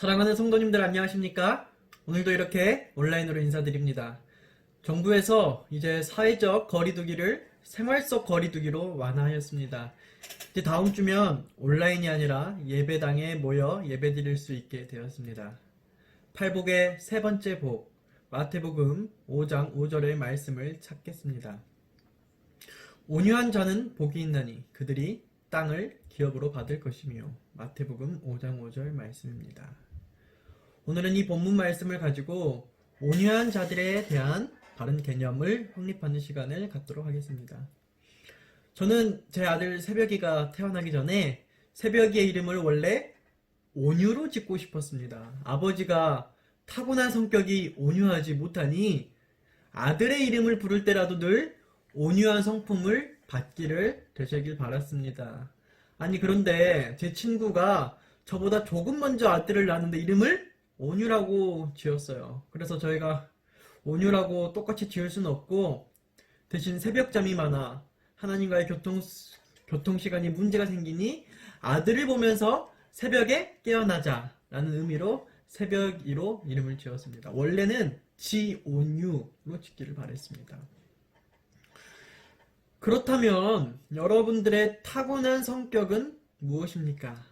사랑하는 성도님들 안녕하십니까? 오늘도 이렇게 온라인으로 인사드립니다. 정부에서 이제 사회적 거리두기를 생활 속 거리두기로 완화하였습니다. 이제 다음 주면 온라인이 아니라 예배당에 모여 예배드릴 수 있게 되었습니다. 팔복의 세 번째 복, 마태복음 5장 5절의 말씀을 찾겠습니다. 온유한 자는 복이 있나니 그들이 땅을 기업으로 받을 것이며, 마태복음 5장 5절 말씀입니다. 오늘은 이 본문 말씀을 가지고 온유한 자들에 대한 바른 개념을 확립하는 시간을 갖도록 하겠습니다. 저는 제 아들 새벽이가 태어나기 전에 새벽이의 이름을 원래 온유로 짓고 싶었습니다. 아버지가 타고난 성격이 온유하지 못하니 아들의 이름을 부를 때라도 늘 온유한 성품을 받기를 되시길 바랐습니다. 아니 그런데 제 친구가 저보다 조금 먼저 아들을 낳았는데 이름을 온유라고 지었어요. 그래서 저희가 온유라고 똑같이 지을 수는 없고, 대신 새벽잠이 많아 하나님과의 교통시간이 문제가 생기니 아들을 보면서 새벽에 깨어나자 라는 의미로 새벽이로 이름을 지었습니다. 원래는 지온유로 짓기를 바랬습니다. 그렇다면 여러분들의 타고난 성격은 무엇입니까?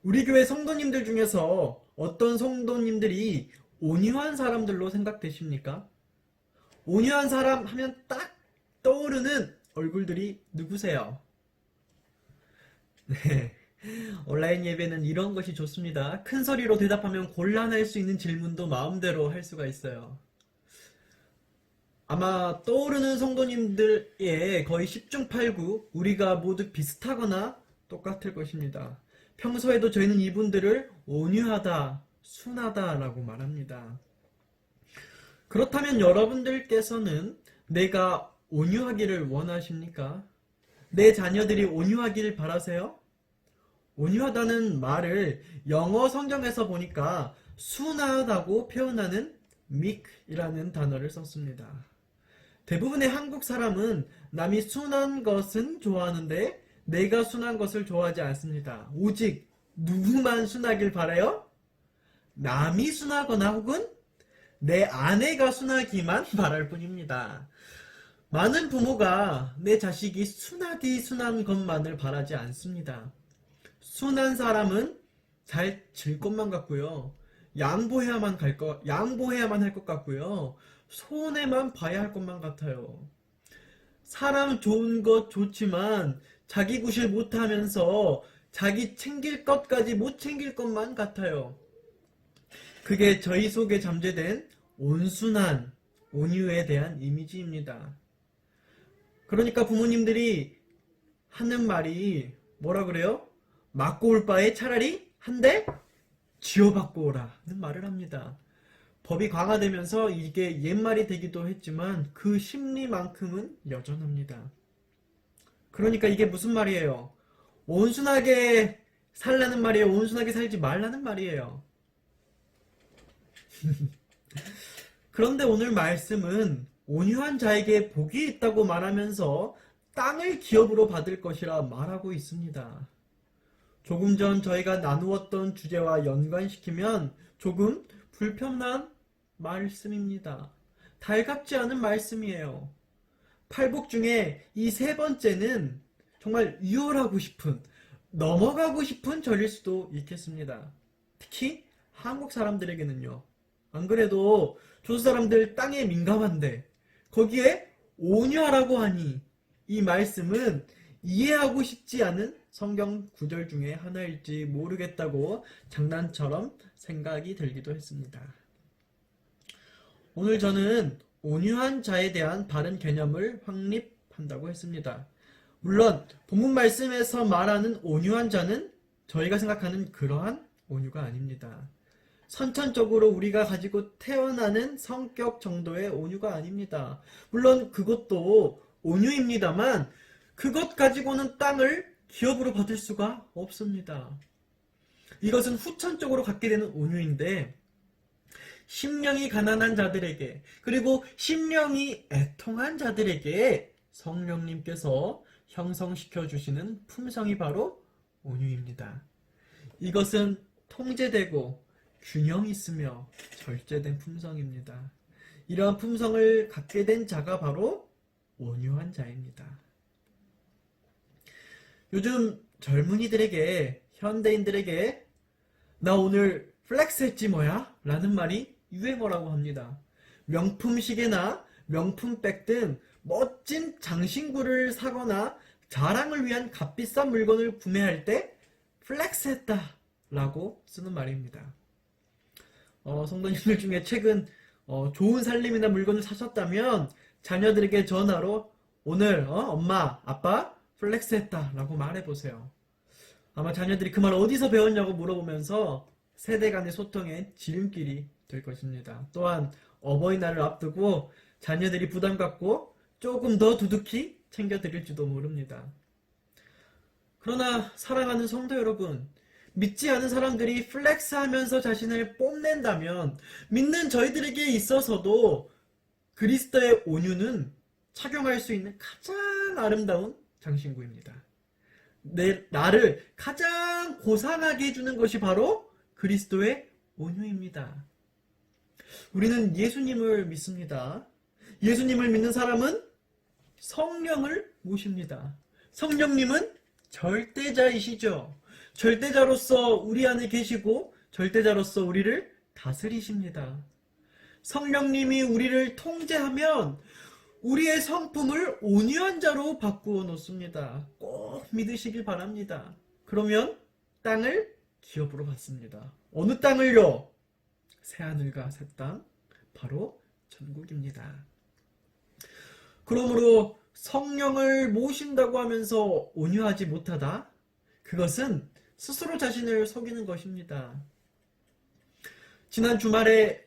우리 교회 성도님들 중에서 어떤 성도님들이 온유한 사람들로 생각되십니까? 온유한 사람 하면 딱 떠오르는 얼굴들이 누구세요? 네, 온라인 예배는 이런 것이 좋습니다. 큰 소리로 대답하면 곤란할 수 있는 질문도 마음대로 할 수가 있어요. 아마 떠오르는 성도님들의 거의 10중 8구 우리가 모두 비슷하거나 똑같을 것입니다. 평소에도 저희는 이분들을 온유하다, 순하다라고 말합니다. 그렇다면 여러분들께서는 내가 온유하기를 원하십니까? 내 자녀들이 온유하기를 바라세요? 온유하다는 말을 영어 성경에서 보니까 순하다고 표현하는 meek이라는 단어를 썼습니다. 대부분의 한국 사람은 남이 순한 것은 좋아하는데 내가 순한 것을 좋아하지 않습니다. 오직 누구만 순하길 바라요? 남이 순하거나 혹은 내 아내가 순하기만 바랄 뿐입니다. 많은 부모가 내 자식이 순한 것만을 바라지 않습니다. 순한 사람은 잘 질 것만 같고요. 양보해야만 할 것 같고요. 손해만 봐야 할 것만 같아요. 사람 좋은 것 좋지만 자기 구실 못하면서 자기 챙길 것까지 못 챙길 것만 같아요. 그게 저희 속에 잠재된 온순한 온유에 대한 이미지입니다. 그러니까 부모님들이 하는 말이 뭐라 그래요? 맞고 올 바에 차라리 한 대 쥐어받고 오라는 말을 합니다. 법이 강화되면서 이게 옛말이 되기도 했지만 그 심리만큼은 여전합니다. 그러니까 이게 무슨 말이에요? 온순하게 살라는 말이에요? 온순하게 살지 말라는 말이에요? 그런데 오늘 말씀은 온유한 자에게 복이 있다고 말하면서 땅을 기업으로 받을 것이라 말하고 있습니다. 조금 전 저희가 나누었던 주제와 연관시키면 조금 불편한 말씀입니다. 달갑지 않은 말씀이에요. 팔복 중에 이 세 번째는 정말 이월하고 싶은, 넘어가고 싶은 절일 수도 있겠습니다. 특히 한국 사람들에게는요. 안 그래도 조선 사람들 땅에 민감한데 거기에 온유하라고 하니 이 말씀은 이해하고 싶지 않은 성경 구절 중에 하나일지 모르겠다고 장난처럼 생각이 들기도 했습니다. 오늘 저는 온유한 자에 대한 바른 개념을 확립한다고 했습니다. 물론 본문 말씀에서 말하는 온유한 자는 저희가 생각하는 그러한 온유가 아닙니다. 선천적으로 우리가 가지고 태어나는 성격 정도의 온유가 아닙니다. 물론 그것도 온유입니다만 그것 가지고는 땅을 기업으로 받을 수가 없습니다. 이것은 후천적으로 갖게 되는 온유인데 심령이 가난한 자들에게 그리고 심령이 애통한 자들에게 성령님께서 형성시켜 주시는 품성이 바로 온유입니다. 이것은 통제되고 균형 있으며 절제된 품성입니다. 이러한 품성을 갖게 된 자가 바로 온유한 자입니다. 요즘 젊은이들에게, 현대인들에게 나 오늘 플렉스 했지 뭐야? 라는 말이 유행어라고 합니다. 명품 시계나 명품백 등 멋진 장신구를 사거나 자랑을 위한 값비싼 물건을 구매할 때 플렉스 했다 라고 쓰는 말입니다. 성도님들 중에 최근 좋은 살림이나 물건을 사셨다면 자녀들에게 전화로 오늘 엄마, 아빠 플렉스 했다 라고 말해보세요. 아마 자녀들이 그 말 어디서 배웠냐고 물어보면서 세대 간의 소통의 지름길이 될 것입니다. 또한 어버이날을 앞두고 자녀들이 부담 갖고 조금 더 두둑히 챙겨드릴지도 모릅니다. 그러나 사랑하는 성도 여러분, 믿지 않은 사람들이 플렉스하면서 자신을 뽐낸다면 믿는 저희들에게 있어서도 그리스도의 온유는 착용할 수 있는 가장 아름다운 장신구입니다. 나를 가장 고상하게 해주는 것이 바로 그리스도의 온유입니다. 우리는 예수님을 믿습니다. 예수님을 믿는 사람은 성령을 모십니다. 성령님은 절대자이시죠. 절대자로서 우리 안에 계시고 절대자로서 우리를 다스리십니다. 성령님이 우리를 통제하면 우리의 성품을 온유한 자로 바꾸어 놓습니다. 꼭 믿으시길 바랍니다. 그러면 땅을 기업으로 받습니다. 어느 땅을요? 새하늘과 새 땅, 바로 천국입니다. 그러므로 성령을 모신다고 하면서 온유하지 못하다? 그것은 스스로 자신을 속이는 것입니다. 지난 주말에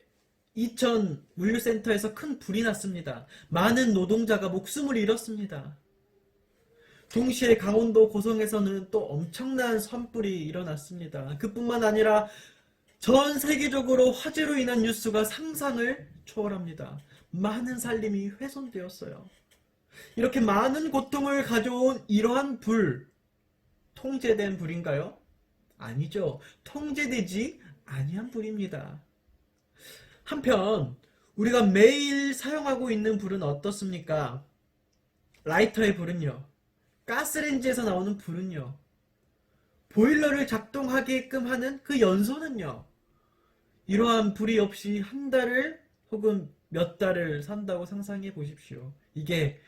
이천 물류센터에서 큰 불이 났습니다. 많은 노동자가 목숨을 잃었습니다. 동시에 강원도 고성에서는 또 엄청난 산불이 일어났습니다. 그뿐만 아니라 전 세계적으로 화재로 인한 뉴스가 상상을 초월합니다. 많은 살림이 훼손되었어요. 이렇게 많은 고통을 가져온 이러한 불, 통제된 불인가요? 아니죠. 통제되지 아니한 불입니다. 한편 우리가 매일 사용하고 있는 불은 어떻습니까? 라이터의 불은요. 가스레인지에서 나오는 불은요. 보일러를 작동하게끔 하는 그 연소는요. 이러한 불이 없이 한 달을 혹은 몇 달을 산다고 상상해 보십시오. 이게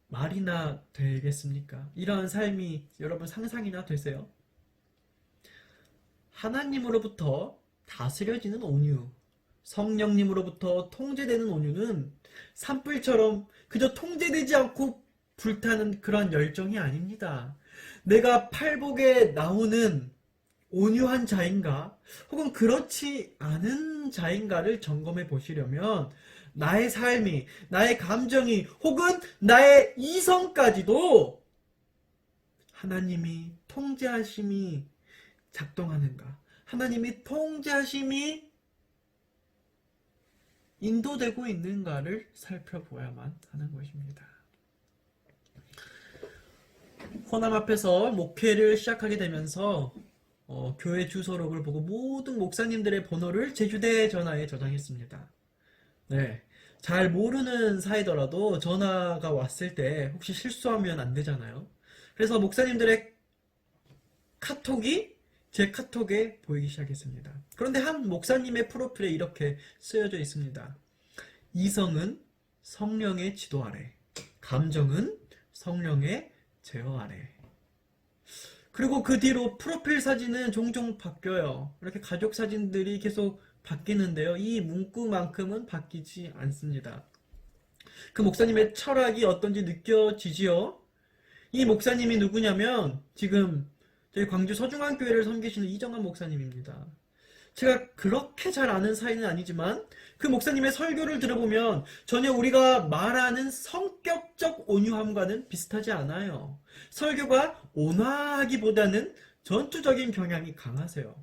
말이나 되겠습니까? 이러한 삶이 여러분 상상이나 되세요? 하나님으로부터 다스려지는 온유, 성령님으로부터 통제되는 온유는 산불처럼 그저 통제되지 않고 불타는 그런 열정이 아닙니다. 내가 팔복에 나오는 온유한 자인가 혹은 그렇지 않은 자인가를 점검해 보시려면 나의 삶이, 나의 감정이 혹은 나의 이성까지도 하나님이 통제하심이 작동하는가, 하나님이 통제하심이 인도되고 있는가를 살펴보아야만 하는 것입니다. 호남 앞에서 목회를 시작하게 되면서 교회 주소록을 보고 모든 목사님들의 번호를 제 휴대전화에 저장했습니다. 네, 잘 모르는 사이더라도 전화가 왔을 때 혹시 실수하면 안 되잖아요. 그래서 목사님들의 카톡이 제 카톡에 보이기 시작했습니다. 그런데 한 목사님의 프로필에 이렇게 쓰여져 있습니다. 이성은 성령의 지도 아래, 감정은 성령의 제어 아래. 그리고 그 뒤로 프로필 사진은 종종 바뀌어요. 이렇게 가족 사진들이 계속 바뀌는데요. 이 문구만큼은 바뀌지 않습니다. 그 목사님의 철학이 어떤지 느껴지지요? 이 목사님이 누구냐면 지금 저희 광주 서중앙교회를 섬기시는 이정환 목사님입니다. 제가 그렇게 잘 아는 사이는 아니지만 그 목사님의 설교를 들어보면 전혀 우리가 말하는 성격적 온유함과는 비슷하지 않아요. 설교가 온화하기보다는 전투적인 경향이 강하세요.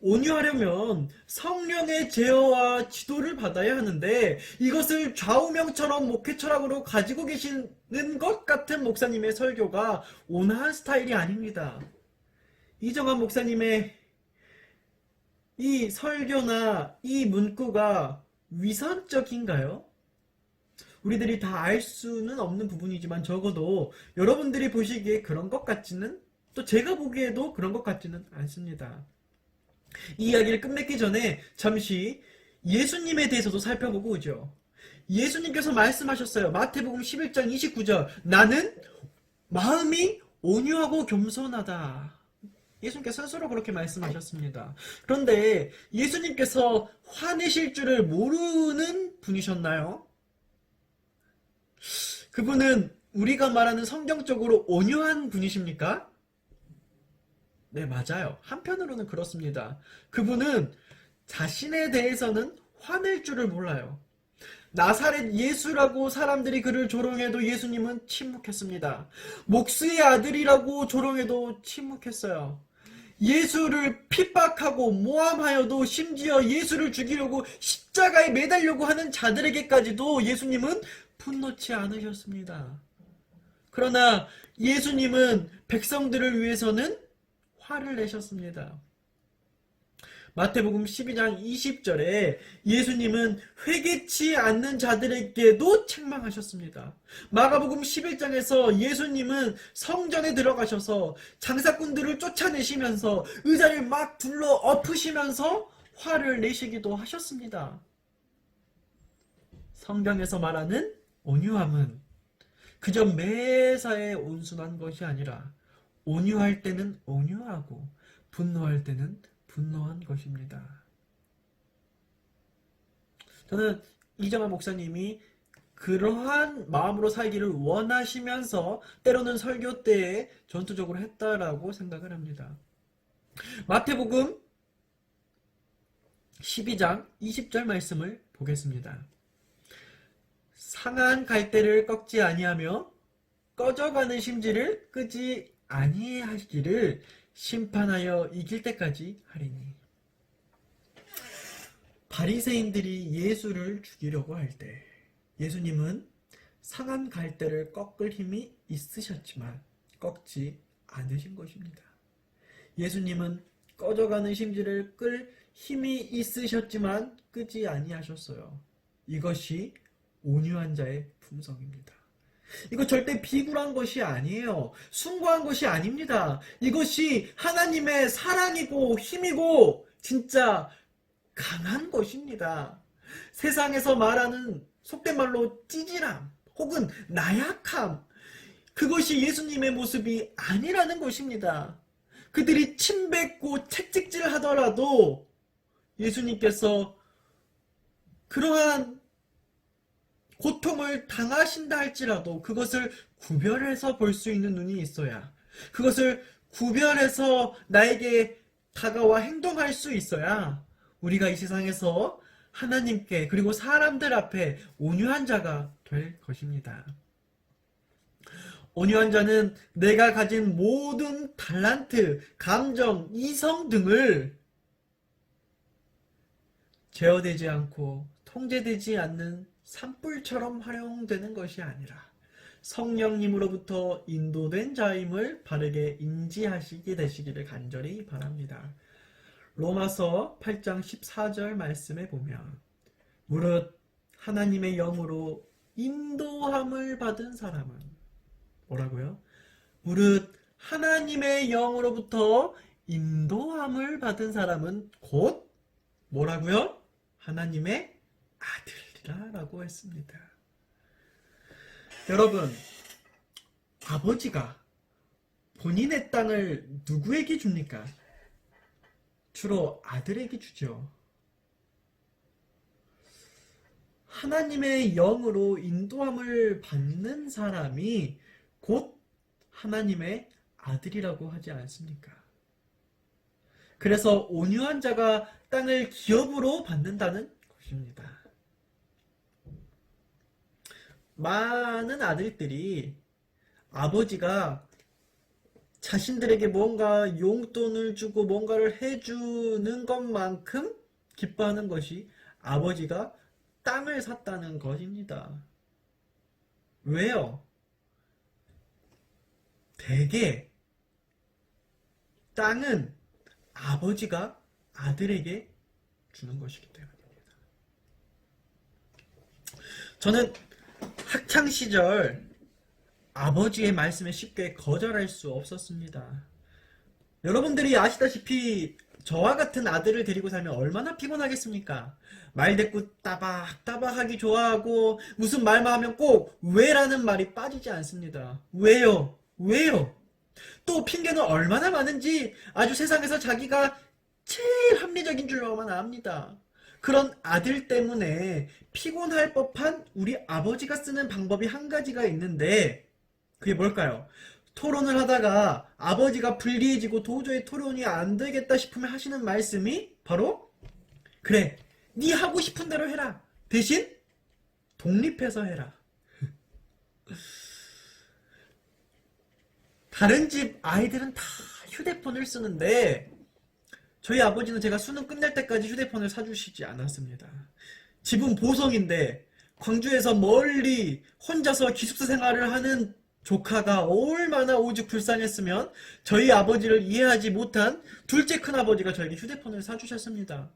온유하려면 성령의 제어와 지도를 받아야 하는데 이것을 좌우명처럼 목회 철학으로 가지고 계시는 것 같은 목사님의 설교가 온화한 스타일이 아닙니다. 이정환 목사님의 이 설교나 이 문구가 위선적인가요? 우리들이 다 알 수는 없는 부분이지만 적어도 여러분들이 보시기에 그런 것 같지는, 또 제가 보기에도 그런 것 같지는 않습니다. 이 이야기를 끝맺기 전에 잠시 예수님에 대해서도 살펴보고 오죠. 예수님께서 말씀하셨어요. 마태복음 11장 29절. 나는 마음이 온유하고 겸손하다. 예수님께서 스스로 그렇게 말씀하셨습니다. 그런데 예수님께서 화내실 줄을 모르는 분이셨나요? 그분은 우리가 말하는 성경적으로 온유한 분이십니까? 네, 맞아요. 한편으로는 그렇습니다. 그분은 자신에 대해서는 화낼 줄을 몰라요. 나사렛 예수라고 사람들이 그를 조롱해도 예수님은 침묵했습니다. 목수의 아들이라고 조롱해도 침묵했어요. 예수를 핍박하고 모함하여도 심지어 예수를 죽이려고 십자가에 매달려고 하는 자들에게까지도 예수님은 분노치 않으셨습니다. 그러나 예수님은 백성들을 위해서는 화를 내셨습니다. 마태복음 12장 20절에 예수님은 회개치 않는 자들에게도 책망하셨습니다. 마가복음 11장에서 예수님은 성전에 들어가셔서 장사꾼들을 쫓아내시면서 의자를 막 불러 엎으시면서 화를 내시기도 하셨습니다. 성경에서 말하는 온유함은 그저 매사에 온순한 것이 아니라 온유할 때는 온유하고 분노할 때는 분노한 것입니다. 저는 이정환 목사님이 그러한 마음으로 살기를 원하시면서 때로는 설교 때에 전투적으로 했다라고 생각을 합니다. 마태복음 12장 20절 말씀을 보겠습니다. 상한 갈대를 꺾지 아니하며 꺼져가는 심지를 끄지 아니하시기를 심판하여 이길 때까지 하리니. 바리새인들이 예수를 죽이려고 할 때 예수님은 상한 갈대를 꺾을 힘이 있으셨지만 꺾지 않으신 것입니다. 예수님은 꺼져가는 심지를 끌 힘이 있으셨지만 끄지 아니하셨어요. 이것이 온유한 자의 품성입니다. 이거 절대 비굴한 것이 아니에요. 숭고한 것이 아닙니다. 이것이 하나님의 사랑이고 힘이고 진짜 강한 것입니다. 세상에서 말하는 속된 말로 찌질함 혹은 나약함, 그것이 예수님의 모습이 아니라는 것입니다. 그들이 침뱉고 채찍질 하더라도 예수님께서 그러한 고통을 당하신다 할지라도 그것을 구별해서 볼 수 있는 눈이 있어야, 그것을 구별해서 나에게 다가와 행동할 수 있어야 우리가 이 세상에서 하나님께 그리고 사람들 앞에 온유한 자가 될 것입니다. 온유한 자는 내가 가진 모든 달란트, 감정, 이성 등을 제어되지 않고 통제되지 않는 산불처럼 활용되는 것이 아니라 성령님으로부터 인도된 자임을 바르게 인지하시게 되시기를 간절히 바랍니다. 로마서 8장 14절 말씀에 보면 무릇 하나님의 영으로 인도함을 받은 사람은 뭐라고요? 무릇 하나님의 영으로부터 인도함을 받은 사람은 곧 뭐라고요? 하나님의 아들이라고 했습니다. 여러분, 아버지가 본인의 땅을 누구에게 줍니까? 주로 아들에게 주죠. 하나님의 영으로 인도함을 받는 사람이 곧 하나님의 아들이라고 하지 않습니까? 그래서 온유한 자가 땅을 기업으로 받는다는 것입니다. 많은 아들들이 아버지가 자신들에게 뭔가 용돈을 주고 뭔가를 해주는 것만큼 기뻐하는 것이 아버지가 땅을 샀다는 것입니다. 왜요? 대개 땅은 아버지가 아들에게 주는 것이기 때문입니다. 저는 학창시절 아버지의 말씀에 쉽게 거절할 수 없었습니다. 여러분들이 아시다시피 저와 같은 아들을 데리고 살면 얼마나 피곤하겠습니까? 말대꾸 따박따박하기 좋아하고 무슨 말만 하면 꼭 왜라는 말이 빠지지 않습니다. 왜요? 왜요? 또 핑계는 얼마나 많은지 아주 세상에서 자기가 제일 합리적인 줄로만 압니다. 그런 아들 때문에 피곤할 법한 우리 아버지가 쓰는 방법이 한 가지가 있는데 그게 뭘까요? 토론을 하다가 아버지가 불리해지고 도저히 토론이 안 되겠다 싶으면 하시는 말씀이 바로 그래, 네 하고 싶은 대로 해라. 대신 독립해서 해라. 다른 집 아이들은 다 휴대폰을 쓰는데 저희 아버지는 제가 수능 끝날 때까지 휴대폰을 사주시지 않았습니다. 집은 보성인데 광주에서 멀리 혼자서 기숙사 생활을 하는 조카가 얼마나 오죽 불쌍했으면 저희 아버지를 이해하지 못한 둘째 큰아버지가 저에게 휴대폰을 사주셨습니다.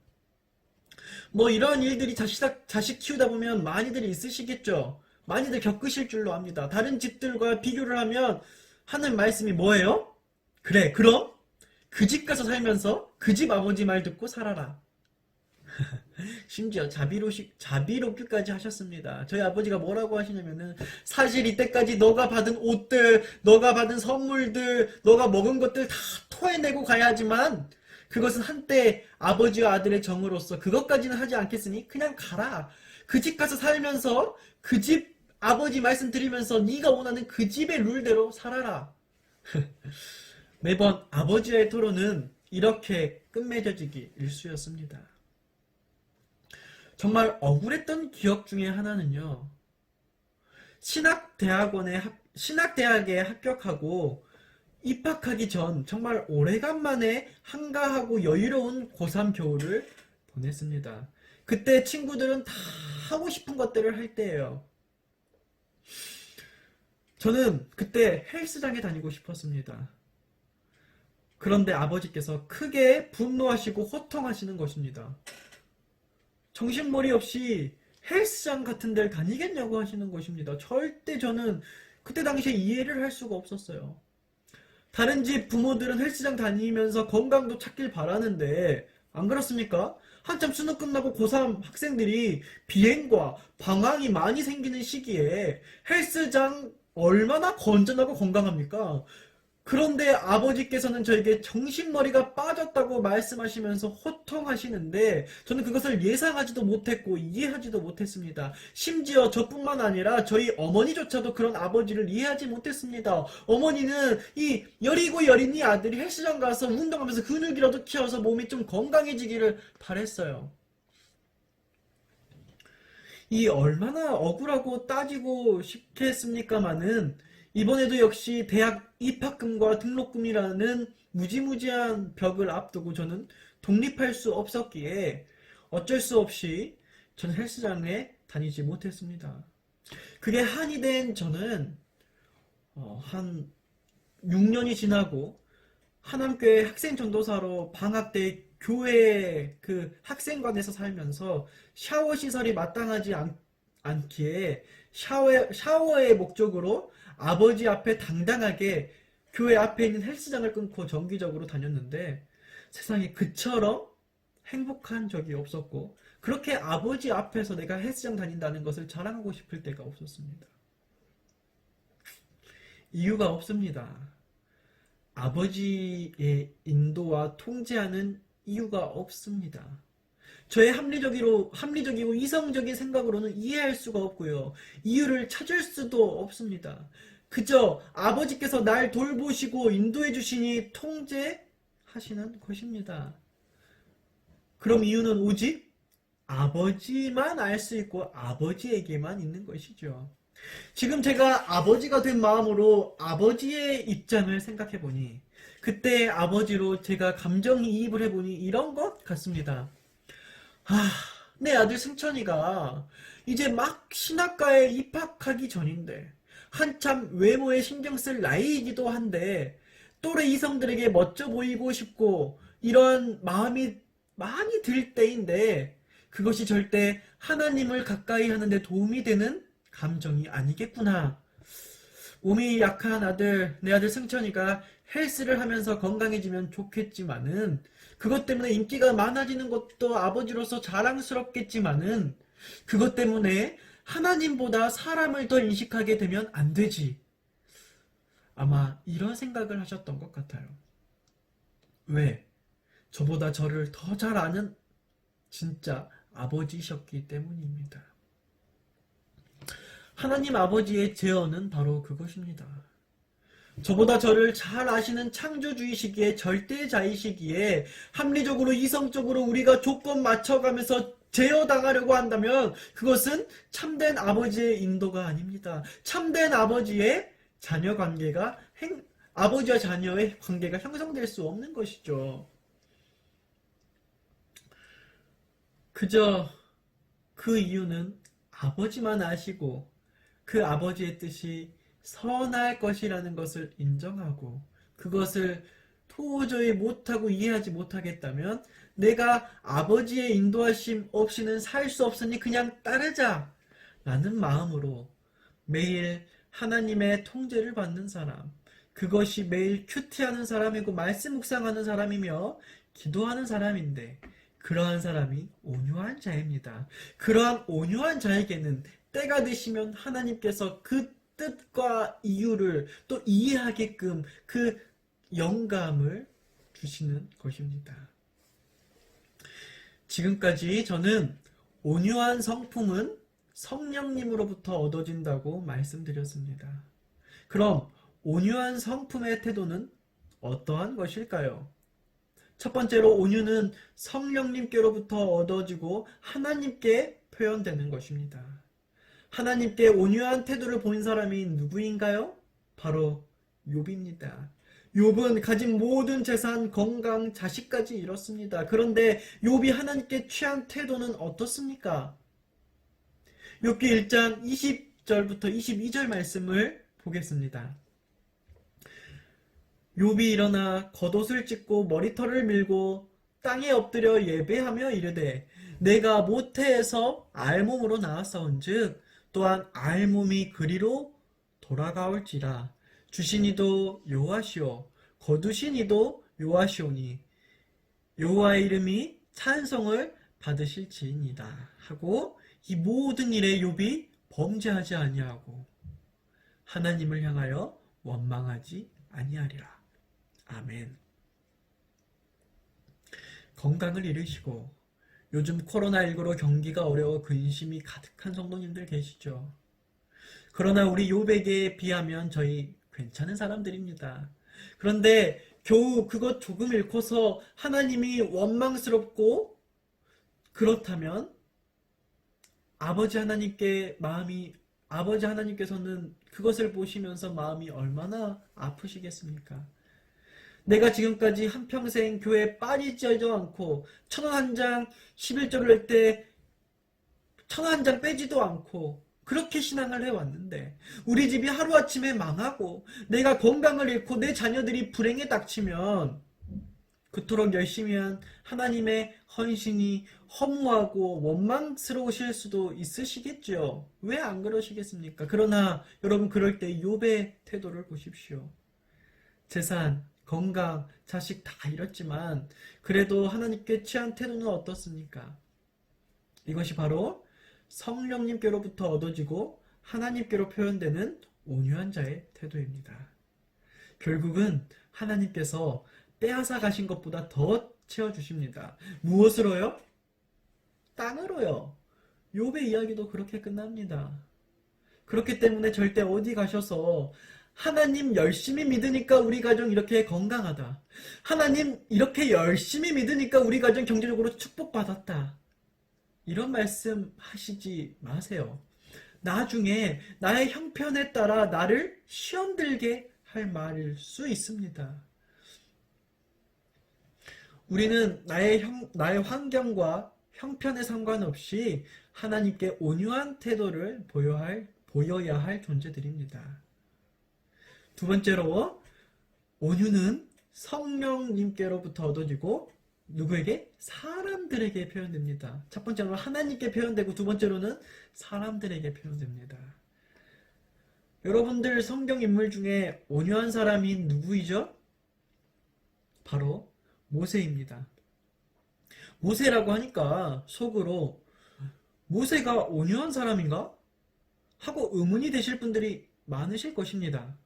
뭐 이런 일들이 자식 키우다 보면 많이들 있으시겠죠. 많이들 겪으실 줄로 압니다. 다른 집들과 비교를 하면 하는 말씀이 뭐예요? 그래, 그럼 그 집 가서 살면서 그 집 아버지 말 듣고 살아라. 심지어 자비롭기까지 하셨습니다. 저희 아버지가 뭐라고 하시냐면은 사실 이때까지 너가 받은 옷들, 너가 받은 선물들, 너가 먹은 것들 다 토해내고 가야지만 그것은 한때 아버지와 아들의 정으로서 그것까지는 하지 않겠으니 그냥 가라. 그 집 가서 살면서 그 집 아버지 말씀 드리면서 네가 원하는 그 집의 룰대로 살아라. 매번 아버지와의 토론은 이렇게 끝맺어지기 일쑤였습니다. 정말 억울했던 기억 중에 하나는요. 신학대학에 합격하고 입학하기 전 정말 오래간만에 한가하고 여유로운 고3 겨울을 보냈습니다. 그때 친구들은 다 하고 싶은 것들을 할 때예요. 저는 그때 헬스장에 다니고 싶었습니다. 그런데 아버지께서 크게 분노하시고 호통하시는 것입니다. 정신머리 없이 헬스장 같은 데를 다니겠냐고 하시는 것입니다. 절대 저는 그때 당시에 이해를 할 수가 없었어요. 다른 집 부모들은 헬스장 다니면서 건강도 찾길 바라는데 안 그렇습니까? 한참 수능 끝나고 고3 학생들이 비행과 방황이 많이 생기는 시기에 헬스장 얼마나 건전하고 건강합니까? 그런데 아버지께서는 저에게 정신머리가 빠졌다고 말씀하시면서 호통하시는데 저는 그것을 예상하지도 못했고 이해하지도 못했습니다. 심지어 저뿐만 아니라 저희 어머니조차도 그런 아버지를 이해하지 못했습니다. 어머니는 이 여리고 여린 이 아들이 헬스장 가서 운동하면서 근육이라도 키워서 몸이 좀 건강해지기를 바랬어요. 이 얼마나 억울하고 따지고 싶겠습니까마는 이번에도 역시 대학 입학금과 등록금이라는 무지무지한 벽을 앞두고 저는 독립할 수 없었기에 어쩔 수 없이 저는 헬스장에 다니지 못했습니다. 그게 한이 된 저는 한 6년이 지나고 하남교회 학생전도사로 방학 때 교회 그 학생관에서 살면서 샤워 시설이 마땅하지 않기에 샤워의 목적으로 아버지 앞에 당당하게 교회 앞에 있는 헬스장을 끊고 정기적으로 다녔는데 세상에 그처럼 행복한 적이 없었고 그렇게 아버지 앞에서 내가 헬스장 다닌다는 것을 자랑하고 싶을 때가 없었습니다. 이유가 없습니다. 아버지의 인도와 통제하는 이유가 없습니다. 저의 합리적이고 이성적인 생각으로는 이해할 수가 없고요. 이유를 찾을 수도 없습니다. 그저 아버지께서 날 돌보시고 인도해 주시니 통제하시는 것입니다. 그럼 이유는 오직 아버지만 알 수 있고 아버지에게만 있는 것이죠. 지금 제가 아버지가 된 마음으로 아버지의 입장을 생각해 보니 그때 아버지로 제가 감정이입을 해보니 이런 것 같습니다. 내 아들 승천이가 이제 막 신학과에 입학하기 전인데 한참 외모에 신경 쓸 나이이기도 한데 또래 이성들에게 멋져 보이고 싶고 이런 마음이 많이 들 때인데 그것이 절대 하나님을 가까이 하는 데 도움이 되는 감정이 아니겠구나. 몸이 약한 아들, 내 아들 승천이가 헬스를 하면서 건강해지면 좋겠지만은 그것 때문에 인기가 많아지는 것도 아버지로서 자랑스럽겠지만은 그것 때문에 하나님보다 사람을 더 인식하게 되면 안 되지. 아마 이런 생각을 하셨던 것 같아요. 왜? 저보다 저를 더 잘 아는 진짜 아버지셨기 때문입니다. 하나님 아버지의 제언은 바로 그것입니다. 저보다 저를 잘 아시는 창조주이시기에 절대자이시기에 합리적으로 이성적으로 우리가 조건 맞춰가면서 제어당하려고 한다면 그것은 참된 아버지의 인도가 아닙니다. 참된 아버지의 자녀 관계가 아버지와 자녀의 관계가 형성될 수 없는 것이죠. 그저 그 이유는 아버지만 아시고 그 아버지의 뜻이 선할 것이라는 것을 인정하고 그것을 도저히 못하고 이해하지 못하겠다면 내가 아버지의 인도하심 없이는 살 수 없으니 그냥 따르자 라는 마음으로 매일 하나님의 통제를 받는 사람, 그것이 매일 큐티하는 사람이고 말씀 묵상하는 사람이며 기도하는 사람인데 그러한 사람이 온유한 자입니다. 그러한 온유한 자에게는 때가 되시면 하나님께서 그 뜻과 이유를 또 이해하게끔 그 영감을 주시는 것입니다. 지금까지 저는 온유한 성품은 성령님으로부터 얻어진다고 말씀드렸습니다. 그럼 온유한 성품의 태도는 어떠한 것일까요? 첫 번째로 온유는 성령님께로부터 얻어지고 하나님께 표현되는 것입니다. 하나님께 온유한 태도를 본 사람이 누구인가요? 바로 욥입니다. 욥은 가진 모든 재산, 건강, 자식까지 잃었습니다. 그런데 욥이 하나님께 취한 태도는 어떻습니까? 욥기 1장 20절부터 22절 말씀을 보겠습니다. 욥이 일어나 겉옷을 찢고 머리털을 밀고 땅에 엎드려 예배하며 이르되 내가 모태에서 알몸으로 나왔사온즉 또한 알몸이 그리로 돌아가올지라 주신 이도 여호와시오 거두신 이도 여호와시오니 여호와의 이름이 찬송을 받으실지니이다 하고 이 모든 일에 욥이 범죄하지 아니하고 하나님을 향하여 원망하지 아니하리라. 아멘. 건강을 잃으시고 요즘 코로나19로 경기가 어려워 근심이 가득한 성도님들 계시죠. 그러나 우리 욥에게 비하면 저희 괜찮은 사람들입니다. 그런데 겨우 그것 조금 잃고서 하나님이 원망스럽고 그렇다면 아버지 하나님께서는 그것을 보시면서 마음이 얼마나 아프시겠습니까? 내가 지금까지 한평생 교회에 빠지지도 않고 1,000원 한 장 11조를 낼 때 1,000원 한 장 빼지도 않고 그렇게 신앙을 해왔는데 우리 집이 하루아침에 망하고 내가 건강을 잃고 내 자녀들이 불행에 닥치면 그토록 열심히 한 하나님의 헌신이 허무하고 원망스러우실 수도 있으시겠죠. 왜 안 그러시겠습니까? 그러나 여러분 그럴 때 욥의 태도를 보십시오. 재산, 건강, 자식 다 잃었지만 그래도 하나님께 취한 태도는 어떻습니까? 이것이 바로 성령님께로부터 얻어지고 하나님께로 표현되는 온유한 자의 태도입니다. 결국은 하나님께서 빼앗아 가신 것보다 더 채워주십니다. 무엇으로요? 땅으로요. 욥의 이야기도 그렇게 끝납니다. 그렇기 때문에 절대 어디 가셔서 하나님 열심히 믿으니까 우리 가정 이렇게 건강하다. 하나님 이렇게 열심히 믿으니까 우리 가정 경제적으로 축복받았다. 이런 말씀 하시지 마세요. 나중에 나의 형편에 따라 나를 시험 들게 할 말일 수 있습니다. 우리는 나의 환경과 형편에 상관없이 하나님께 온유한 태도를 보여야 할 존재들입니다. 두 번째로 온유는 성령님께로부터 얻어지고 누구에게? 사람들에게 표현됩니다. 첫 번째로 하나님께 표현되고 두 번째로는 사람들에게 표현됩니다. 여러분들 성경 인물 중에 온유한 사람이 누구이죠? 바로 모세입니다. 모세라고 하니까 속으로 모세가 온유한 사람인가? 하고 의문이 되실 분들이 많으실 것입니다.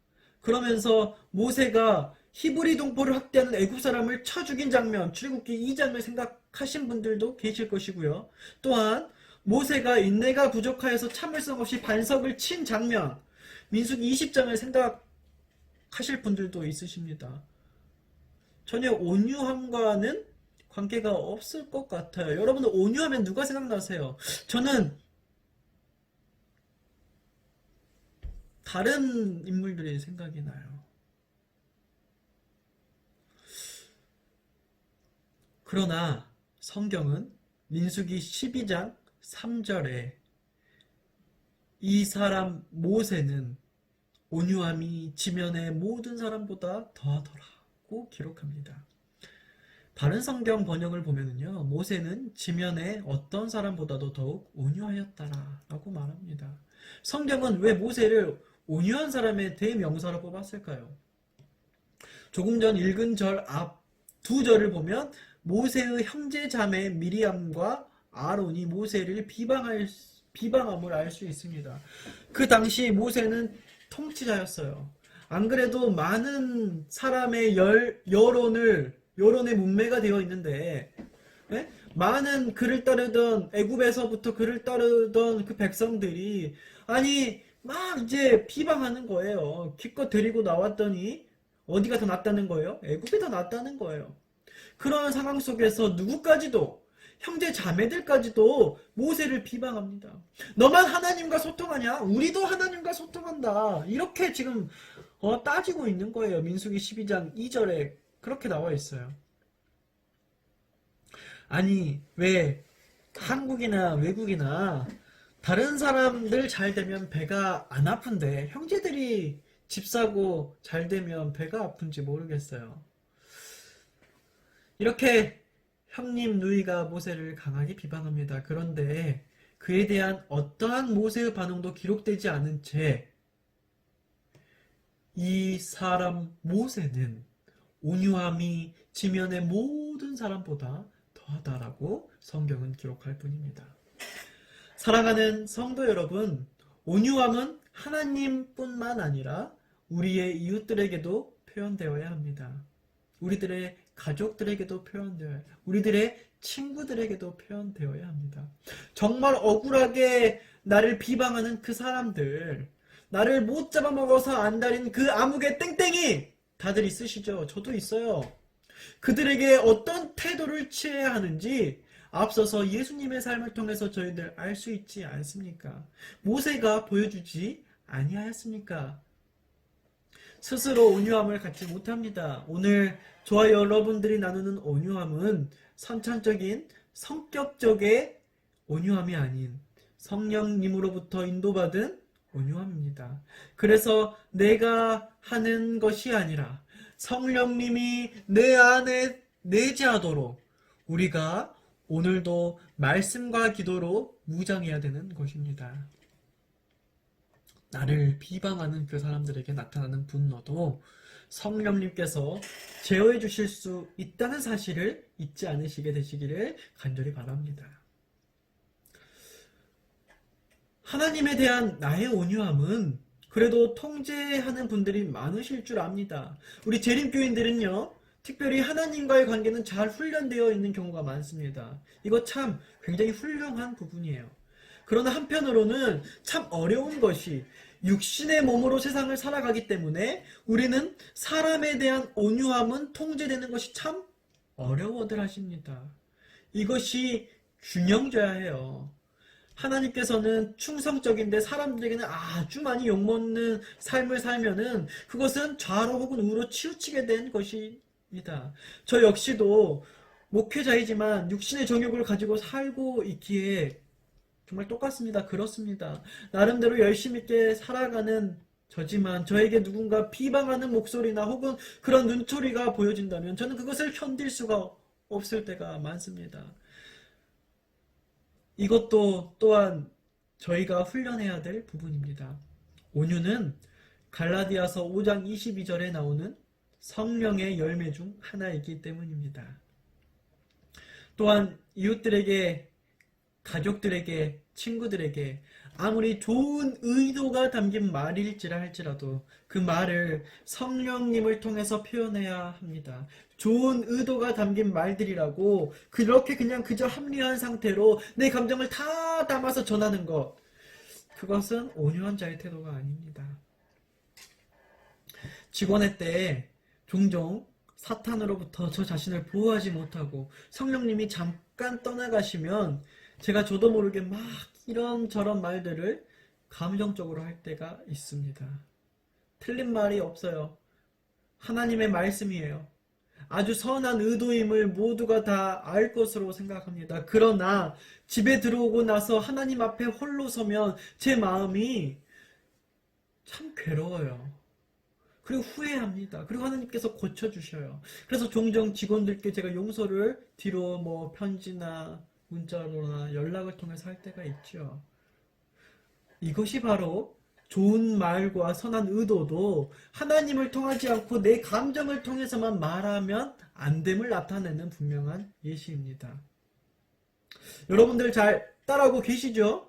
그러면서 모세가 히브리 동포를 학대하는 애굽 사람을 쳐 죽인 장면, 출애굽기 2장을 생각하신 분들도 계실 것이고요. 또한 모세가 인내가 부족하여서 참을성 없이 반석을 친 장면, 민수기 20장을 생각하실 분들도 있으십니다. 전혀 온유함과는 관계가 없을 것 같아요. 여러분들 온유하면 누가 생각나세요? 저는 다른 인물들이 생각이 나요. 그러나 성경은 민수기 12장 3절에 이 사람 모세는 온유함이 지면의 모든 사람보다 더하더라고 기록합니다. 다른 성경 번역을 보면은요, 모세는 지면의 어떤 사람보다도 더욱 온유하였다라고 말합니다. 성경은 왜 모세를 온유한 사람의 대명사로 뽑았을까요? 조금 전 읽은 절 앞 두 절을 보면 모세의 형제 자매 미리암과 아론이 모세를 비방함을 알 수 있습니다. 그 당시 모세는 통치자였어요. 안 그래도 많은 사람의 여론에 문매가 되어 있는데, 네? 많은 그를 따르던 애굽에서부터 그를 따르던 그 백성들이 아니 막 이제 비방하는 거예요. 기껏 데리고 나왔더니 어디가 더 낫다는 거예요? 애굽이 더 낫다는 거예요. 그런 상황 속에서 누구까지도 형제 자매들까지도 모세를 비방합니다. 너만 하나님과 소통하냐? 우리도 하나님과 소통한다. 이렇게 지금 따지고 있는 거예요. 민수기 12장 2절에 그렇게 나와 있어요. 아니 왜 한국이나 외국이나 다른 사람들 잘 되면 배가 안 아픈데 형제들이 집 사고 잘 되면 배가 아픈지 모르겠어요. 이렇게 형님 누이가 모세를 강하게 비방합니다. 그런데 그에 대한 어떠한 모세의 반응도 기록되지 않은 채 이 사람 모세는 온유함이 지면의 모든 사람보다 더하다라고 성경은 기록할 뿐입니다. 사랑하는 성도 여러분, 온유함은 하나님뿐만 아니라 우리의 이웃들에게도 표현되어야 합니다. 우리들의 가족들에게도 표현되어야 해요. 우리들의 친구들에게도 표현되어야 합니다. 정말 억울하게 나를 비방하는 그 사람들, 나를 못 잡아먹어서 안달인 그 암흑의 땡땡이 다들 있으시죠? 저도 있어요. 그들에게 어떤 태도를 취해야 하는지 앞서서 예수님의 삶을 통해서 저희들 알 수 있지 않습니까? 모세가 보여주지 아니하였습니까? 스스로 온유함을 갖지 못합니다. 오늘 저와 여러분들이 나누는 온유함은 선천적인 성격적의 온유함이 아닌 성령님으로부터 인도받은 온유함입니다. 그래서 내가 하는 것이 아니라 성령님이 내 안에 내재하도록 우리가 오늘도 말씀과 기도로 무장해야 되는 것입니다. 나를 비방하는 그 사람들에게 나타나는 분노도 성령님께서 제어해 주실 수 있다는 사실을 잊지 않으시게 되시기를 간절히 바랍니다. 하나님에 대한 나의 온유함은 그래도 통제하는 분들이 많으실 줄 압니다. 우리 재림교인들은요, 특별히 하나님과의 관계는 잘 훈련되어 있는 경우가 많습니다. 이거 참 굉장히 훌륭한 부분이에요. 그러나 한편으로는 참 어려운 것이 육신의 몸으로 세상을 살아가기 때문에 우리는 사람에 대한 온유함은 통제되는 것이 참 어려워들 하십니다. 이것이 균형져야 해요. 하나님께서는 충성적인데 사람들에게는 아주 많이 욕먹는 삶을 살면은 그것은 좌로 혹은 우로 치우치게 된 것입니다. 저 역시도 목회자이지만 육신의 정욕을 가지고 살고 있기에 정말 똑같습니다. 그렇습니다. 나름대로 열심히 있게 살아가는 저지만 저에게 누군가 비방하는 목소리나 혹은 그런 눈초리가 보여진다면 저는 그것을 견딜 수가 없을 때가 많습니다. 이것도 또한 저희가 훈련해야 될 부분입니다. 온유는 갈라디아서 5장 22절에 나오는 성령의 열매 중 하나이기 때문입니다. 또한 이웃들에게, 가족들에게, 친구들에게 아무리 좋은 의도가 담긴 말일지라 할지라도 그 말을 성령님을 통해서 표현해야 합니다. 좋은 의도가 담긴 말들이라고 그렇게 그냥 그저 합리화한 상태로 내 감정을 다 담아서 전하는 것, 그것은 온유한 자의 태도가 아닙니다. 직원회 때 종종 사탄으로부터 저 자신을 보호하지 못하고 성령님이 잠깐 떠나가시면 제가 저도 모르게 막 이런저런 말들을 감정적으로 할 때가 있습니다. 틀린 말이 없어요. 하나님의 말씀이에요. 아주 선한 의도임을 모두가 다 알 것으로 생각합니다. 그러나 집에 들어오고 나서 하나님 앞에 홀로 서면 제 마음이 참 괴로워요. 그리고 후회합니다. 그리고 하나님께서 고쳐주셔요. 그래서 종종 직원들께 제가 용서를 뒤로 편지나 문자로나 연락을 통해서 할 때가 있죠. 이것이 바로 좋은 말과 선한 의도도 하나님을 통하지 않고 내 감정을 통해서만 말하면 안 됨을 나타내는 분명한 예시입니다. 여러분들 잘 따라하고 계시죠?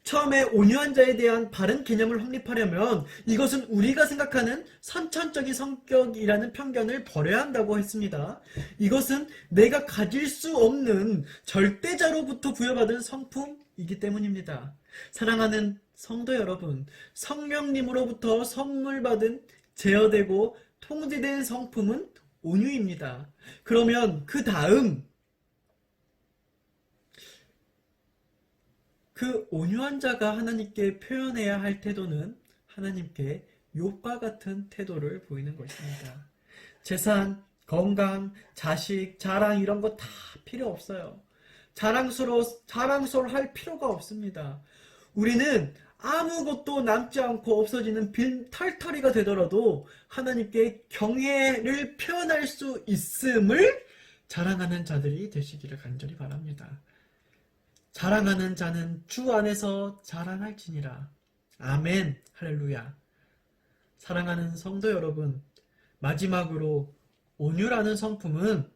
처음에 온유한 자에 대한 바른 개념을 확립하려면 이것은 우리가 생각하는 선천적인 성격이라는 편견을 버려야 한다고 했습니다. 이것은 내가 가질 수 없는 절대자로부터 부여받은 성품이기 때문입니다. 사랑하는 성도 여러분, 성령님으로부터 선물 받은 제어되고 통제된 성품은 온유입니다. 그러면 그 다음 그 온유한 자가 하나님께 표현해야 할 태도는 하나님께 욥과 같은 태도를 보이는 것입니다. 재산, 건강, 자식, 자랑 이런 거 다 필요 없어요. 자랑스러워할 필요가 없습니다. 우리는 아무것도 남지 않고 없어지는 빈 털터리가 되더라도 하나님께 경애를 표현할 수 있음을 자랑하는 자들이 되시기를 간절히 바랍니다. 자랑하는 자는 주 안에서 자랑할지니라. 아멘. 할렐루야. 사랑하는 성도 여러분, 마지막으로 온유라는 성품은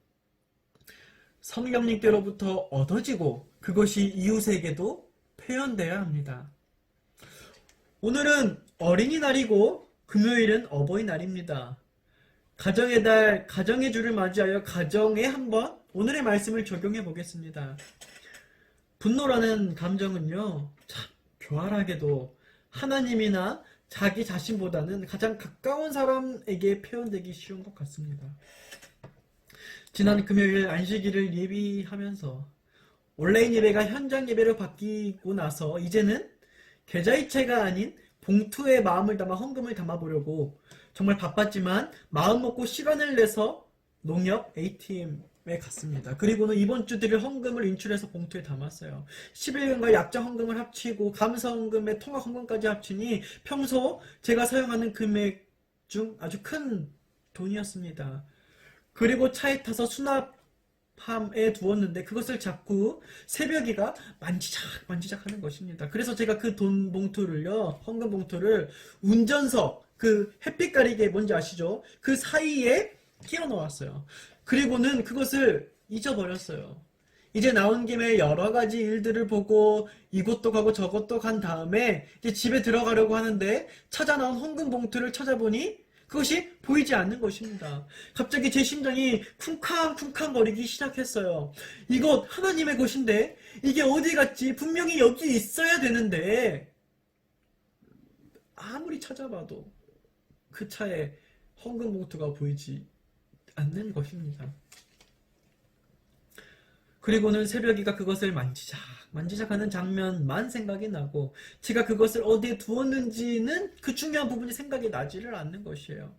성령님께로부터 얻어지고 그것이 이웃에게도 표현되어야 합니다. 오늘은 어린이날이고 금요일은 어버이날입니다. 가정의 달, 가정의 주를 맞이하여 가정에 한번 오늘의 말씀을 적용해 보겠습니다. 분노라는 감정은요, 참 교활하게도 하나님이나 자기 자신보다는 가장 가까운 사람에게 표현되기 쉬운 것 같습니다. 지난 금요일 안식일을 예비하면서 온라인 예배가 현장 예배로 바뀌고 나서 이제는 계좌이체가 아닌 봉투에 마음을 담아 헌금을 담아보려고 정말 바빴지만 마음 먹고 시간을 내서 농협 ATM에 갔습니다. 그리고는 이번 주 드릴 헌금을 인출해서 봉투에 담았어요. 11금과 약정 헌금을 합치고 감사 헌금에 통화 헌금까지 합치니 평소 제가 사용하는 금액 중 아주 큰 돈이었습니다. 그리고 차에 타서 수납함에 두었는데 그것을 자꾸 새벽이가 만지작 하는 것입니다. 그래서 제가 그 돈 봉투를요, 헌금 봉투를 운전석, 그 햇빛 가리개 뭔지 아시죠? 그 사이에 끼워 넣었어요. 그리고는 그것을 잊어버렸어요. 이제 나온 김에 여러 가지 일들을 보고 이곳도 가고 저곳도 간 다음에 이제 집에 들어가려고 하는데 찾아 나온 헌금 봉투를 찾아보니 그것이 보이지 않는 것입니다. 갑자기 제 심장이 쿵쾅쿵쾅 거리기 시작했어요. 이것 하나님의 것인데 이게 어디 갔지? 분명히 여기 있어야 되는데 아무리 찾아봐도 그 차에 헌금 봉투가 보이지 않는 것입니다. 그리고는 새벽이가 그것을 만지작하는 장면만 생각이 나고 제가 그것을 어디에 두었는지는 그 중요한 부분이 생각이 나지를 않는 것이에요.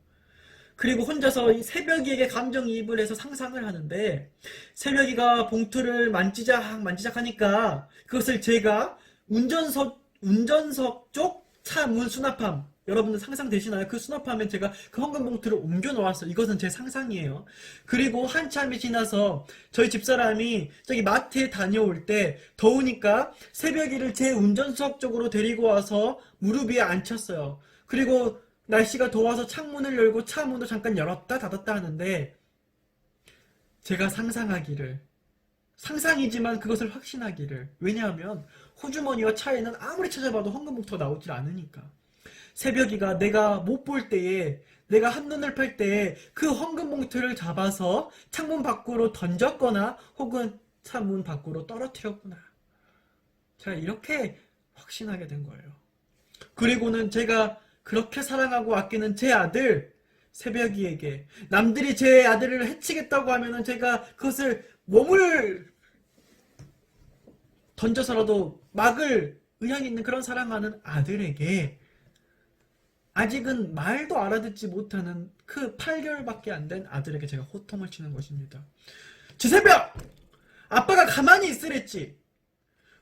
그리고 혼자서 이 새벽이에게 감정이입을 해서 상상을 하는데 새벽이가 봉투를 만지작 하니까 그것을 제가 운전석 쪽 차 문 수납함 여러분들 상상되시나요? 그 수납함에 제가 그 헌금 봉투를 옮겨 놓았어요. 이것은 제 상상이에요. 그리고 한참이 지나서 저희 집사람이 저기 마트에 다녀올 때 더우니까 새벽이를 제 운전석 쪽으로 데리고 와서 무릎 위에 앉혔어요. 그리고 날씨가 더워서 창문을 열고 차 문도 잠깐 열었다 닫았다 하는데 제가 상상이지만 그것을 확신하기를. 왜냐하면 호주머니와 차에는 아무리 찾아봐도 헌금 봉투가 나오질 않으니까. 새벽이가 내가 못 볼 때에, 내가 한눈을 팔 때에 그 헌금 봉투를 잡아서 창문 밖으로 던졌거나 혹은 창문 밖으로 떨어뜨렸구나. 제가 이렇게 확신하게 된 거예요. 그리고는 제가 그렇게 사랑하고 아끼는 제 아들 새벽이에게 남들이 제 아들을 해치겠다고 하면은 제가 그것을 몸을 던져서라도 막을 의향이 있는 그런 사랑하는 아들에게 아직은 말도 알아듣지 못하는 그 8개월밖에 안 된 아들에게 제가 호통을 치는 것입니다. 주새벽! 아빠가 가만히 있으랬지.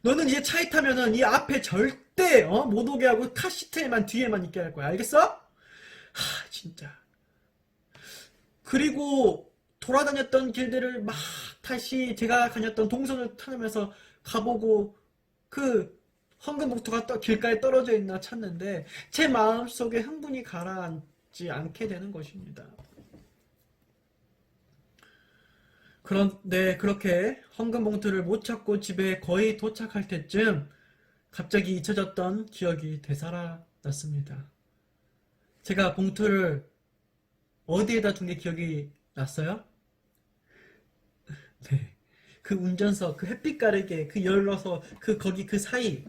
너는 이제 차에 타면은 이 앞에 절대 못 오게 하고 카시트에만 뒤에만 있게 할 거야. 알겠어? 진짜. 그리고 돌아다녔던 길들을 막 다시 제가 다녔던 동선을 타면서 가보고 그 헌금 봉투가 길가에 떨어져 있나 찾는데 제 마음속에 흥분이 가라앉지 않게 되는 것입니다. 그런데 그렇게 헌금 봉투를 못 찾고 집에 거의 도착할 때쯤 갑자기 잊혀졌던 기억이 되살아났습니다. 제가 봉투를 어디에다 둔 게 기억이 났어요? 네. 그 운전석, 그 햇빛 가르게, 그 열러서, 거기 그 사이.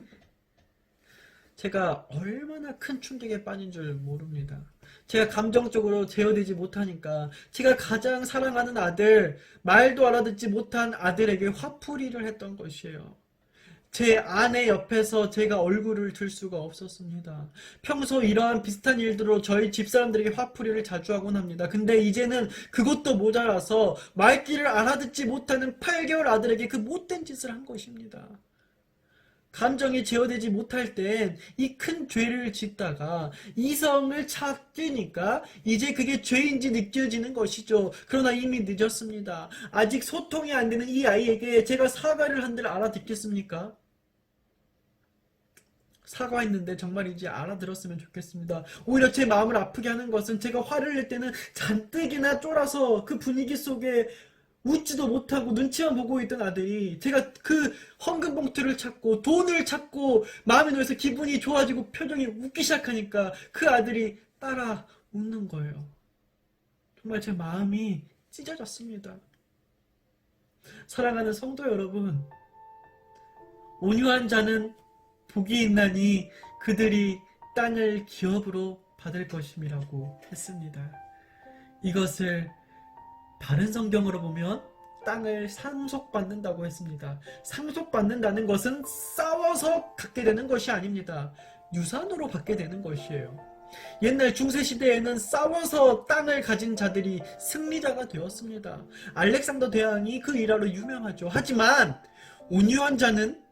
제가 얼마나 큰 충격에 빠진 줄 모릅니다. 제가 감정적으로 제어되지 못하니까, 제가 가장 사랑하는 아들, 말도 알아듣지 못한 아들에게 화풀이를 했던 것이에요. 제 아내 옆에서 제가 얼굴을 들 수가 없었습니다. 평소 이러한 비슷한 일들로 저희 집사람들에게 화풀이를 자주 하곤 합니다. 근데 이제는 그것도 모자라서 말귀를 알아듣지 못하는 8개월 아들에게 그 못된 짓을 한 것입니다. 감정이 제어되지 못할 땐 이 큰 죄를 짓다가 이성을 찾으니까 이제 그게 죄인지 느껴지는 것이죠. 그러나 이미 늦었습니다. 아직 소통이 안 되는 이 아이에게 제가 사과를 한들 알아듣겠습니까? 사과했는데 정말 이제 알아들었으면 좋겠습니다. 오히려 제 마음을 아프게 하는 것은 제가 화를 낼 때는 잔뜩이나 쫄아서 그 분위기 속에 웃지도 못하고 눈치만 보고 있던 아들이 제가 그 헌금 봉투를 찾고 돈을 찾고 마음이 놓여서 기분이 좋아지고 표정이 웃기 시작하니까 그 아들이 따라 웃는 거예요. 정말 제 마음이 찢어졌습니다. 사랑하는 성도 여러분, 온유한 자는 복이 있나니 그들이 땅을 기업으로 받을 것임이라고 했습니다. 이것을 다른 성경으로 보면 땅을 상속받는다고 했습니다. 상속받는다는 것은 싸워서 갖게 되는 것이 아닙니다. 유산으로 받게 되는 것이에요. 옛날 중세시대에는 싸워서 땅을 가진 자들이 승리자가 되었습니다. 알렉산더 대왕이 그 일화로 유명하죠. 하지만 온유한 자는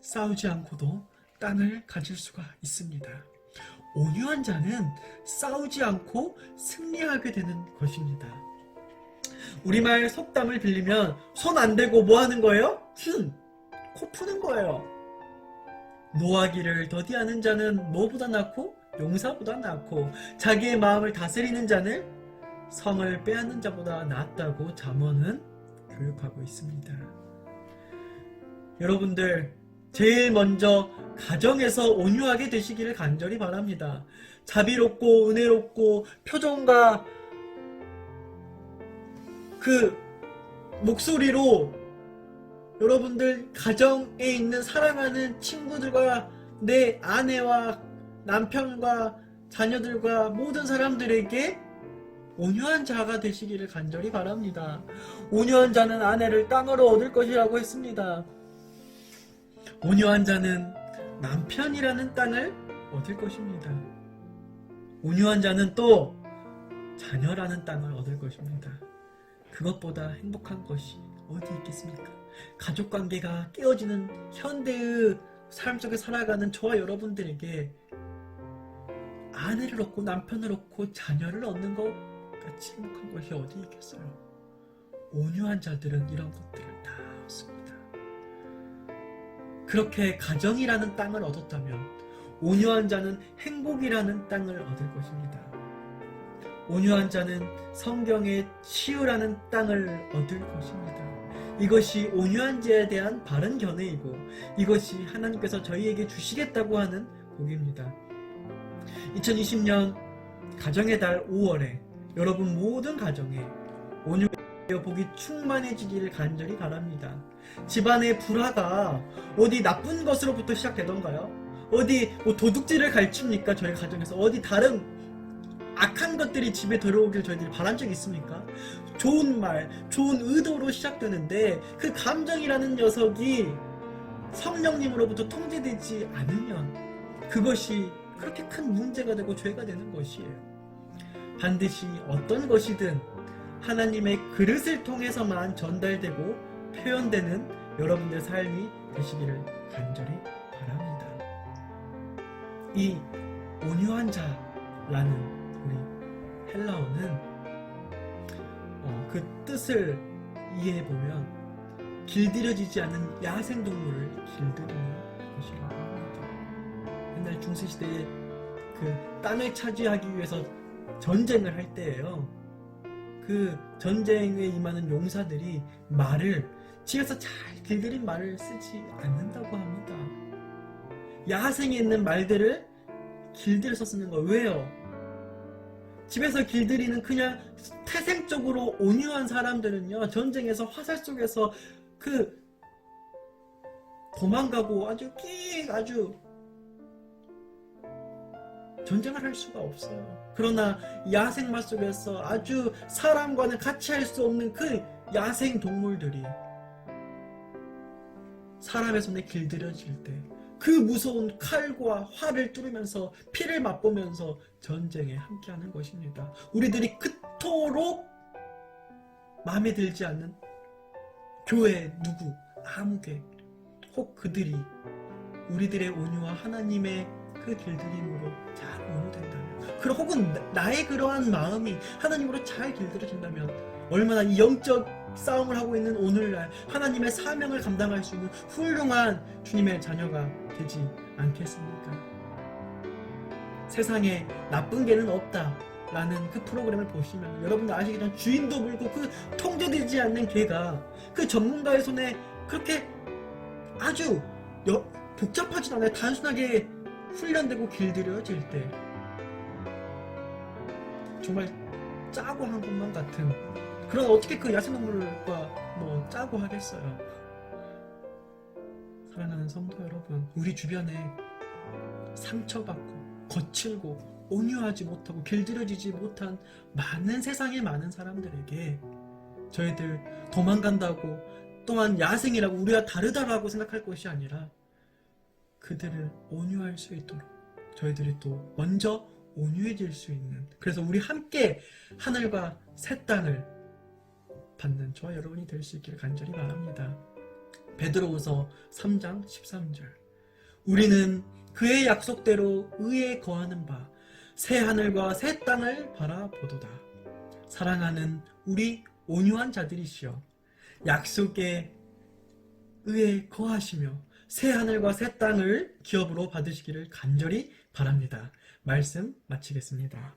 싸우지 않고도 땅을 가질 수가 있습니다. 온유한 자는 싸우지 않고 승리하게 되는 것입니다. 우리말 속담을 빌리면 손 안 대고 뭐 하는 거예요? 코 푸는 거예요. 노하기를 더디하는 자는 뭐보다 낫고 용사보다 낫고 자기의 마음을 다스리는 자는 성을 빼앗는 자보다 낫다고 잠언은 교육하고 있습니다. 여러분들 제일 먼저 가정에서 온유하게 되시기를 간절히 바랍니다. 자비롭고 은혜롭고 표정과 그 목소리로 여러분들 가정에 있는 사랑하는 친구들과 내 아내와 남편과 자녀들과 모든 사람들에게 온유한 자가 되시기를 간절히 바랍니다. 온유한 자는 아내를 땅으로 얻을 것이라고 했습니다. 온유한 자는 남편이라는 땅을 얻을 것입니다. 온유한 자는 또 자녀라는 땅을 얻을 것입니다. 그것보다 행복한 것이 어디 있겠습니까? 가족관계가 깨어지는 현대의 삶 속에 살아가는 저와 여러분들에게 아내를 얻고 남편을 얻고 자녀를 얻는 것 같이 행복한 것이 어디 있겠어요? 온유한 자들은 이런 것들을 다 얻습니다. 그렇게 가정이라는 땅을 얻었다면 온유한 자는 행복이라는 땅을 얻을 것입니다. 온유한 자는 성경의 치유라는 땅을 얻을 것입니다. 이것이 온유한 자에 대한 바른 견해이고 이것이 하나님께서 저희에게 주시겠다고 하는 복입니다. 2020년 가정의 달 5월에 여러분 모든 가정에 온유의 복이 충만해지기를 간절히 바랍니다. 집안의 불화가 어디 나쁜 것으로부터 시작되던가요? 어디 도둑질을 가르칩니까? 저희 가정에서 어디 다른 악한 것들이 집에 들어오길 저희들이 바란 적이 있습니까? 좋은 말, 좋은 의도로 시작되는데 그 감정이라는 녀석이 성령님으로부터 통제되지 않으면 그것이 그렇게 큰 문제가 되고 죄가 되는 것이에요. 반드시 어떤 것이든 하나님의 그릇을 통해서만 전달되고 표현되는 여러분들의 삶이 되시기를 간절히 바랍니다. 이 온유한 자라는 우리 헬라어는 그 뜻을 이해해보면 길들여지지 않는 야생동물을 길들이는 것이라고 합니다. 옛날 중세시대에 그 땅을 차지하기 위해서 전쟁을 할 때예요. 그 전쟁에 임하는 용사들이 말을 집에서 잘 길들인 말을 쓰지 않는다고 합니다. 야생에 있는 말들을 길들여서 쓰는 거 왜요? 집에서 길들이는 그냥 태생적으로 온유한 사람들은요, 전쟁에서 화살 속에서 그 도망가고 아주 전쟁을 할 수가 없어요. 그러나 야생마 속에서 아주 사람과는 같이 할 수 없는 그 야생 동물들이 사람의 손에 길들여질 때 그 무서운 칼과 활을 뚫으면서 피를 맛보면서 전쟁에 함께하는 것입니다. 우리들이 그토록 마음에 들지 않는 교회 누구 아무개 혹 그들이 우리들의 온유와 하나님의 그 길들임으로 잘 온유된다면, 그리고 혹은 나의 그러한 마음이 하나님으로 잘 길들여진다면 얼마나 이 영적 싸움을 하고 있는 오늘날 하나님의 사명을 감당할 수 있는 훌륭한 주님의 자녀가 되지 않겠습니까? 세상에 나쁜 개는 없다 라는 그 프로그램을 보시면 여러분들 아시겠지만 주인도 물고 그 통제되지 않는 개가 그 전문가의 손에 그렇게 아주 복잡하진 않아요. 단순하게 훈련되고 길들여질 때 정말 짜고 한 것만 같은, 그럼 어떻게 그 야생동물과 짜고 하겠어요. 사랑하는 성도 여러분, 우리 주변에 상처받고 거칠고 온유하지 못하고 길들여지지 못한 많은 세상의 많은 사람들에게 저희들 도망간다고 또한 야생이라고 우리와 다르다라고 생각할 것이 아니라 그들을 온유할 수 있도록 저희들이 또 먼저 온유해질 수 있는, 그래서 우리 함께 하늘과 새 땅을 받는 저와 여러분이 될 수 있기를 간절히 바랍니다. 베드로후서 3장 13절, 우리는 그의 약속대로 의에 거하는 바 새 하늘과 새 땅을 바라보도다. 사랑하는 우리 온유한 자들이시여, 약속의 의에 거하시며 새 하늘과 새 땅을 기업으로 받으시기를 간절히 바랍니다. 말씀 마치겠습니다.